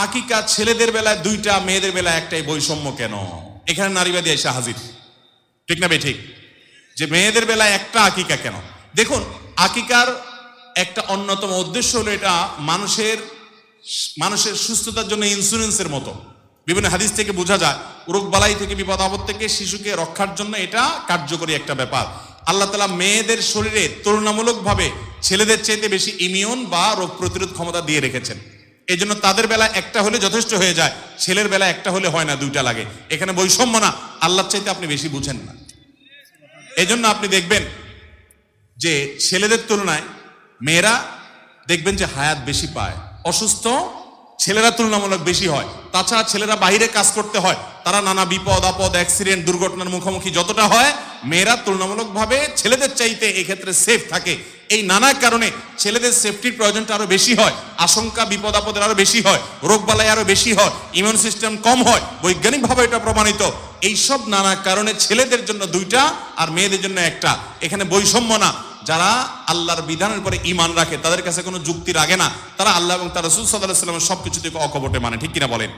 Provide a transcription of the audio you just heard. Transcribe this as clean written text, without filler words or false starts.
আকিকা ছেলেদের বেলায় দুইটা, মেয়েদের বেলায় একটাই, বৈষম্য কেন? এখানে নারীবাদী এসে হাজির, ঠিক না ঠিক? যে মেয়েদের বেলায় একটা, আকিকা কেন? দেখুন, আকিকার একটা অন্যতম উদ্দেশ্য হলো এটা মানুষের সুস্থতার জন্য ইন্স্যুরেন্সের মতো। বিভিন্ন হাদিস থেকে বোঝা যায় রোগবালাই থেকে, বিপদ আপদ থেকে শিশুকে রক্ষার জন্য এটা কার্যকরী একটা ব্যাপার। আল্লাহ তাআলা মেয়েদের শরীরে তুলনামূলকভাবে ছেলেদের চাইতে বেশি ইমিউন বা রোগ প্রতিরোধ ক্ষমতা দিয়ে রেখেছেন। এই জন্য তাদের বেলা একটা হলে যথেষ্ট হয়ে যায়, ছেলের বেলা একটা হলে হয় না, দুইটা লাগে। এখানে বৈষম্য না, আল্লাহর চাইতে আপনি বেশি বুঝেন না। এই জন্য আপনি দেখবেন যে ছেলেদের তুলনায় মেয়েরা দেখবেন যে হায়াত বেশি পায়, অসুস্থ ছেলেরা তুলনামূলক বেশি হয়। তাছাড়া ছেলেরা বাইরে কাজ করতে হয়, তারা নানা বিপদ আপদ, অ্যাক্সিডেন্ট, দুর্ঘটনার মুখোমুখি যতটা হয়, মেয়েরা তুলনামূলকভাবে ছেলেদের চাইতে এই ক্ষেত্রে সেফ থাকে। এই নানা কারণে ছেলেদের সেফটির প্রয়োজনটা আরো বেশি হয়, আশঙ্কা বিপদ আপদের আরো বেশি হয়, রোগবালাই আরো বেশি হয়, ইমিউন সিস্টেম কম হয়, বৈজ্ঞানিকভাবে এটা প্রমাণিত। এইসব নানা কারণে ছেলেদের জন্য দুইটা আর মেয়েদের জন্য একটা। এখানে বৈষম্য না। যারা আল্লাহর বিধানের পরে ঈমান রাখে তাদের কাছে কোনো যুক্তি লাগে না, তারা আল্লাহ এবং তার রাসূল সাল্লাল্লাহু আলাইহি ওয়াসাল্লামের সবকিছু থেকে অকপটে মানে, ঠিক কিনা বলেন?